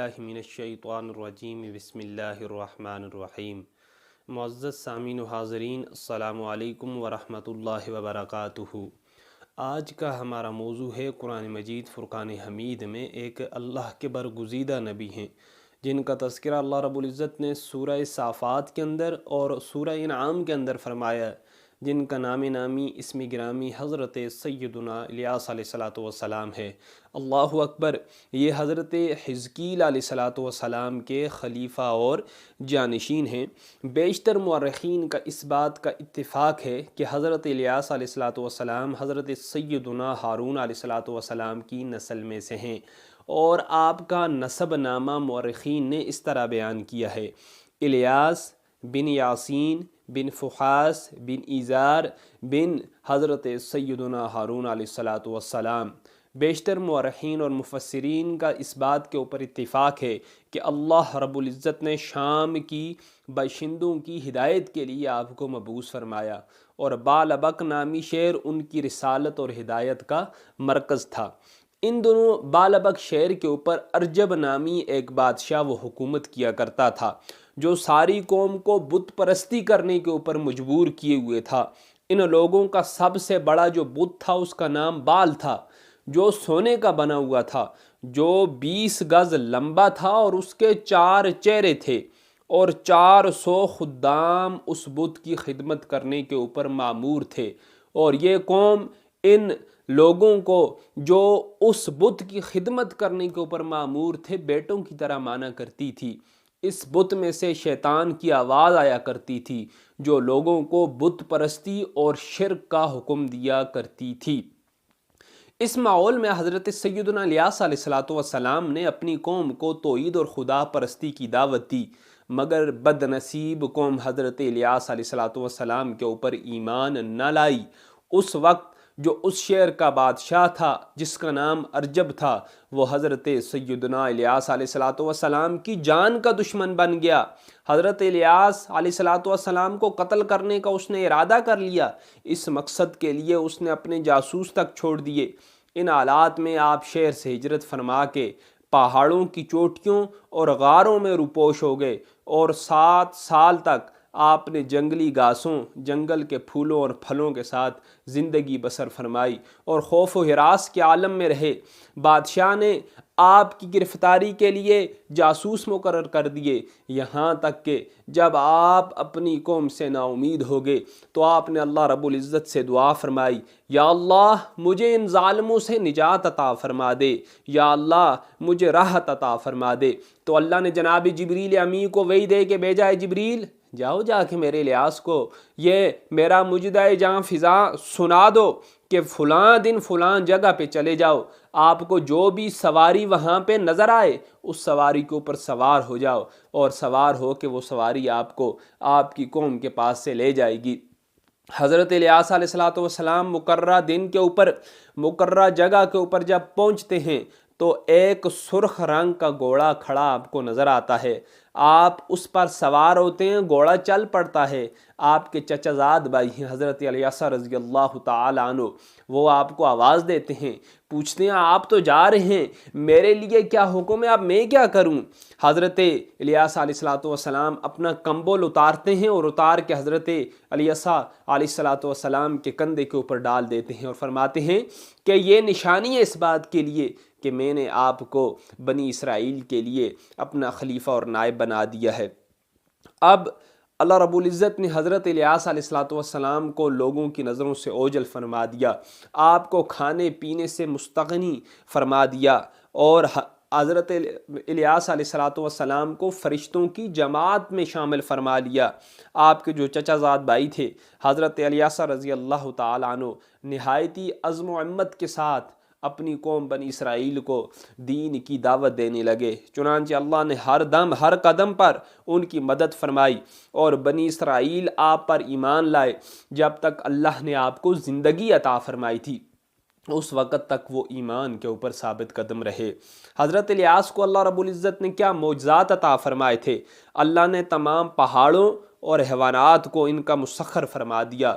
اللہ من الشیطان الرجیم بسم اللہ الرحمن الرحیم۔ معزز سامعین و حاضرین، السلام علیکم ورحمۃ اللہ وبرکاتہ۔ آج کا ہمارا موضوع ہے قرآن مجید فرقان حمید میں ایک اللہ کے برگزیدہ نبی ہیں جن کا تذکرہ اللہ رب العزت نے سورہ صافات کے اندر اور سورہ انعام کے اندر فرمایا، جن کا نام نامی اسم گرامی حضرت سیدنا الیاس علیہ الصلوۃ والسلام ہے۔ اللہ اکبر! یہ حضرت حزقیل علیہ الصلوۃ والسلام کے خلیفہ اور جانشین ہیں۔ بیشتر مورخین کا اس بات کا اتفاق ہے کہ حضرت الیاس علیہ الصلوۃ والسلام حضرت سیدنا ہارون علیہ الصلوۃ والسلام کی نسل میں سے ہیں، اور آپ کا نسب نامہ مورخین نے اس طرح بیان کیا ہے: الیاس بن یاسین بن فحاس بن ایزار بن حضرت سیدنا ہارون علیہ الصلوۃ والسلام۔ بیشتر مورخین اور مفسرین کا اس بات کے اوپر اتفاق ہے کہ اللہ رب العزت نے شام کی باشندوں کی ہدایت کے لیے آپ کو مبعوث فرمایا، اور بالابق نامی شہر ان کی رسالت اور ہدایت کا مرکز تھا۔ ان دونوں بالابق شہر کے اوپر ارجب نامی ایک بادشاہ وہ حکومت کیا کرتا تھا، جو ساری قوم کو بت پرستی کرنے کے اوپر مجبور کیے ہوئے تھا۔ ان لوگوں کا سب سے بڑا جو بت تھا اس کا نام بال تھا، جو سونے کا بنا ہوا تھا، جو 20 گز لمبا تھا، اور اس کے 4 چہرے تھے، اور 400 خدام اس بت کی خدمت کرنے کے اوپر مامور تھے۔ اور یہ قوم ان لوگوں کو جو اس بت کی خدمت کرنے کے اوپر مامور تھے بیٹوں کی طرح مانا کرتی تھی۔ اس بت میں سے شیطان کی آواز آیا کرتی تھی جو لوگوں کو بت پرستی اور شرک کا حکم دیا کرتی تھی۔ اس ماحول میں حضرت سیدنا الیاس علیہ الصلوۃ والسلام نے اپنی قوم کو توحید اور خدا پرستی کی دعوت دی، مگر بد نصیب قوم حضرت الیاس علیہ الصلوۃ والسلام کے اوپر ایمان نہ لائی۔ اس وقت جو اس شہر کا بادشاہ تھا جس کا نام ارجب تھا، وہ حضرت سیدنا الیاس علیہ الصلوۃ والسلام کی جان کا دشمن بن گیا۔ حضرت الیاس علیہ الصلوۃ والسلام کو قتل کرنے کا اس نے ارادہ کر لیا۔ اس مقصد کے لیے اس نے اپنے جاسوس تک چھوڑ دیے۔ ان حالات میں آپ شہر سے ہجرت فرما کے پہاڑوں کی چوٹیوں اور غاروں میں روپوش ہو گئے، اور 7 سال تک آپ نے جنگلی گھاسوں، جنگل کے پھولوں اور پھلوں کے ساتھ زندگی بسر فرمائی اور خوف و ہراس کے عالم میں رہے۔ بادشاہ نے آپ کی گرفتاری کے لیے جاسوس مقرر کر دیے، یہاں تک کہ جب آپ اپنی قوم سے نا امید ہو گئے تو آپ نے اللہ رب العزت سے دعا فرمائی: یا اللہ مجھے ان ظالموں سے نجات عطا فرما دے، یا اللہ مجھے راحت عطا فرما دے۔ تو اللہ نے جناب جبریل امی کو وحی دے کے بھیجا: جبریل جاؤ، جا کے میرے الیاس کو یہ میرا مجدہ جاں فضا سنا دو کہ فلاں دن فلاں جگہ پہ چلے جاؤ، آپ کو جو بھی سواری وہاں پہ نظر آئے اس سواری کے اوپر سوار ہو جاؤ، اور سوار ہو کے وہ سواری آپ کو آپ کی قوم کے پاس سے لے جائے گی۔ حضرت الیاس علیہ الصلوۃ والسلام مقررہ دن کے اوپر مقررہ جگہ کے اوپر جب پہنچتے ہیں تو ایک سرخ رنگ کا گھوڑا کھڑا آپ کو نظر آتا ہے۔ آپ اس پر سوار ہوتے ہیں، گھوڑا چل پڑتا ہے۔ آپ کے چچا زاد بھائی ہیں حضرت الیاس رضی اللہ تعالی عنہ، وہ آپ کو آواز دیتے ہیں، پوچھتے ہیں آپ تو جا رہے ہیں، میرے لیے کیا حکم ہے، اب میں کیا کروں؟ حضرت الیاس علیہ الصلوۃ والسلام اپنا کمبل اتارتے ہیں اور اتار کے حضرت الیاس علیہ الصلوۃ والسلام کے کندھے کے اوپر ڈال دیتے ہیں اور فرماتے ہیں کہ یہ نشانی ہے اس بات کے لیے کہ میں نے آپ کو بنی اسرائیل کے لیے اپنا خلیفہ اور نائب بنا دیا ہے۔ اب اللہ رب العزت نے حضرت الیاس علیہ الصلوۃ والسلام کو لوگوں کی نظروں سے اوجھل فرما دیا، آپ کو کھانے پینے سے مستغنی فرما دیا، اور حضرت الیاس علیہ الصلوۃ والسلام کو فرشتوں کی جماعت میں شامل فرما لیا۔ آپ کے جو چچا زاد بھائی تھے حضرت الیاس رضی اللہ تعالی عنہ نہایتی عزم و ہمت کے ساتھ اپنی قوم بنی اسرائیل کو دین کی دعوت دینے لگے۔ چنانچہ اللہ نے ہر دم ہر قدم پر ان کی مدد فرمائی، اور بنی اسرائیل آپ پر ایمان لائے جب تک اللہ نے آپ کو زندگی عطا فرمائی تھی، اس وقت تک وہ ایمان کے اوپر ثابت قدم رہے۔ حضرت الیاس کو اللہ رب العزت نے کیا معجزات عطا فرمائے تھے! اللہ نے تمام پہاڑوں اور حیوانات کو ان کا مسخر فرما دیا،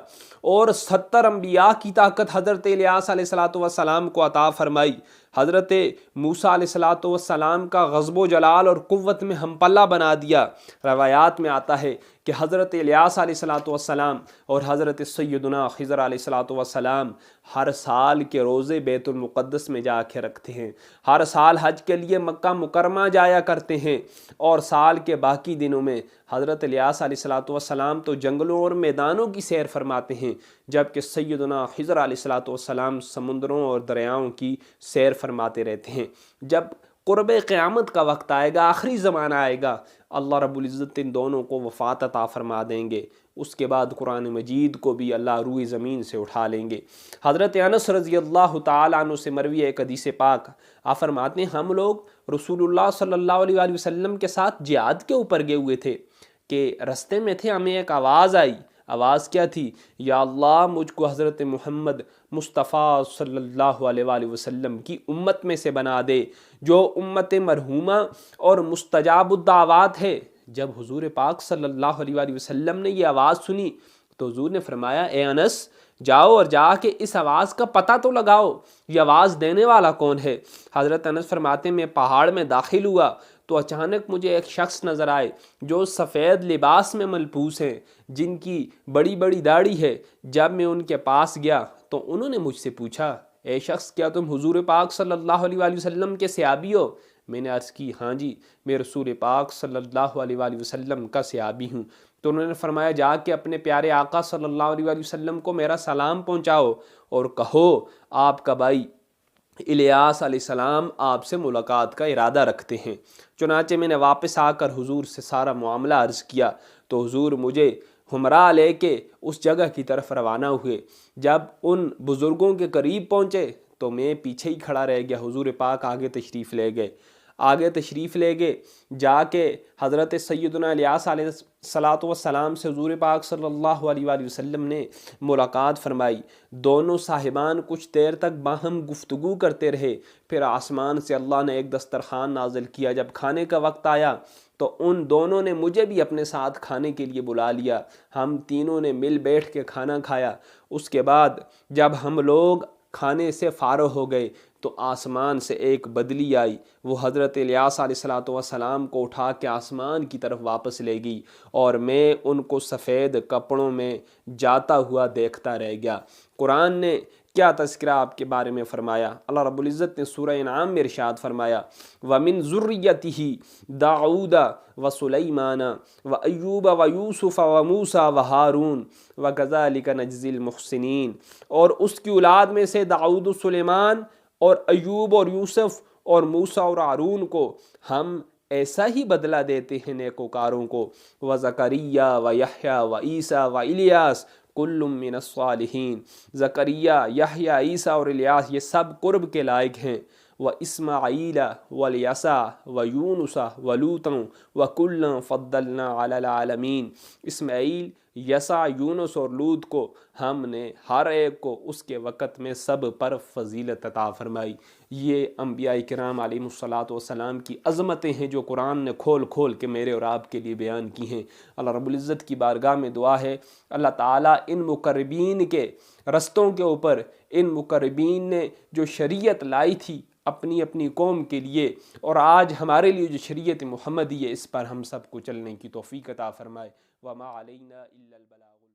اور 70 انبیاء کی طاقت حضرت الیاس علیہ الصلوۃ والسلام کو عطا فرمائی۔ حضرت موسیٰ علیہ السلام کا غضب و جلال اور قوت میں ہم پلہ بنا دیا۔ روایات میں آتا ہے کہ حضرت الیاس علیہ السلام اور حضرت سیدنا خضر علیہ السلام ہر سال کے روزے بیت المقدس میں جا کے رکھتے ہیں، ہر سال حج کے لیے مکہ مکرمہ جایا کرتے ہیں، اور سال کے باقی دنوں میں حضرت الیاس علیہ السلام تو جنگلوں اور میدانوں کی سیر فرماتے ہیں، جبکہ سیدنا خضر علیہ السلام سمندروں اور دریاؤں کی سیر فرماتے رہتے ہیں۔ جب قرب قیامت کا وقت آئے گا، آخری زمانہ آئے گا، اللہ رب العزت ان دونوں کو وفات عطا فرما دیں گے، اس کے بعد قرآن مجید کو بھی اللہ روئے زمین سے اٹھا لیں گے۔ حضرت انس رضی اللہ تعالیٰ عنہ سے مروی ایک حدیث پاک، آپ فرماتے ہیں ہم لوگ رسول اللہ صلی اللہ علیہ وآلہ وسلم کے ساتھ جہاد کے اوپر گئے ہوئے تھے کہ رستے میں تھے، ہمیں ایک آواز آئی۔ آواز کیا تھی؟ یا اللہ مجھ کو حضرت محمد مصطفیٰ صلی اللہ علیہ وآلہ وسلم کی امت میں سے بنا دے، جو امت مرحومہ اور مستجاب الدعوات ہے۔ جب حضور پاک صلی اللہ علیہ وآلہ وسلم نے یہ آواز سنی تو حضور نے فرمایا اے انس جاؤ اور جا کے اس آواز کا پتہ تو لگاؤ، یہ آواز دینے والا کون ہے؟ حضرت انس فرماتے میں پہاڑ میں داخل ہوا تو اچانک مجھے ایک شخص نظر آئے جو سفید لباس میں ملبوس ہیں، جن کی بڑی بڑی داڑھی ہے۔ جب میں ان کے پاس گیا تو انہوں نے مجھ سے پوچھا اے شخص کیا تم حضور پاک صلی اللہ علیہ وآلہ وسلم کے صحابی ہو؟ میں نے عرض کی ہاں جی میں رسول پاک صلی اللہ علیہ وآلہ وسلم کا صحابی ہوں۔ تو انہوں نے فرمایا جا کے اپنے پیارے آقا صلی اللہ علیہ وآلہ وسلم کو میرا سلام پہنچاؤ اور کہو آپ کا بھائی الیاس علیہ السلام آپ سے ملاقات کا ارادہ رکھتے ہیں۔ چنانچہ میں نے واپس آ کر حضور سے سارا معاملہ عرض کیا تو حضور مجھے ہمراہ لے کے اس جگہ کی طرف روانہ ہوئے۔ جب ان بزرگوں کے قریب پہنچے تو میں پیچھے ہی کھڑا رہ گیا، حضور پاک آگے تشریف لے گئے، جا کے حضرت سیدنا الیاس علیہ السلام سے حضور پاک صلی اللہ علیہ وآلہ وسلم نے ملاقات فرمائی۔ دونوں صاحبان کچھ دیر تک باہم گفتگو کرتے رہے، پھر آسمان سے اللہ نے ایک دسترخوان نازل کیا۔ جب کھانے کا وقت آیا تو ان دونوں نے مجھے بھی اپنے ساتھ کھانے کے لیے بلا لیا، ہم تینوں نے مل بیٹھ کے کھانا کھایا۔ اس کے بعد جب ہم لوگ کھانے سے فارغ ہو گئے تو آسمان سے ایک بدلی آئی، وہ حضرت الیاس علیہ السلام کو اٹھا کے آسمان کی طرف واپس لے گئی اور میں ان کو سفید کپڑوں میں جاتا ہوا دیکھتا رہ گیا۔ قرآن نے کیا تذکرہ آپ کے بارے میں فرمایا؟ اللہ رب العزت نے سورہ انعام میں ارشاد فرمایا وَمِن ذُرِّيَّتِهِ دَاؤُودَ وَسُلَيْمَانَ وَأَيُّوبَ وَيُوسُفَ وَمُوسَى وَهَارُونَ وَكَذَلِكَ نَجْزِي الْمُحْسِنِينَ، اور اس کی اولاد میں سے داؤد و سلیمان اور ایوب اور یوسف اور موسیٰ اور ہارون کو ہم ایسا ہی بدلہ دیتے ہیں نیکوکاروں کو۔ وَزَكَرِيَّا وَيَحْيَا وَعِيسَى وَإِلْيَاسَ کل من الصالحین، زکریا، یحییٰ، عیسیٰ اور الیاس یہ سب قرب کے لائق ہیں۔ وَإِسْمَاعِيلَ وَالْيَسَعَ وَيُونُسَ وَلُوطًا وَكُلًّا فَضَّلْنَا عَلَى الْعَالَمِينَ، اسماعیل، یسع، یونس اور لوط کو ہم نے ہر ایک کو اس کے وقت میں سب پر فضیلت عطا فرمائی۔ یہ انبیاء کرام علیہم الصلاۃ والسلام کی عظمتیں ہیں جو قرآن نے کھول کھول کے میرے اور آپ کے لیے بیان کی ہیں۔ اللہ رب العزت کی بارگاہ میں دعا ہے اللہ تعالیٰ ان مقربین کے رستوں کے اوپر، ان مقربین نے جو شریعت لائی تھی اپنی اپنی قوم کے لیے اور آج ہمارے لیے جو شریعت محمدی ہے، اس پر ہم سب کو چلنے کی توفیق عطا فرمائے۔ وما علینا الا البلاغ۔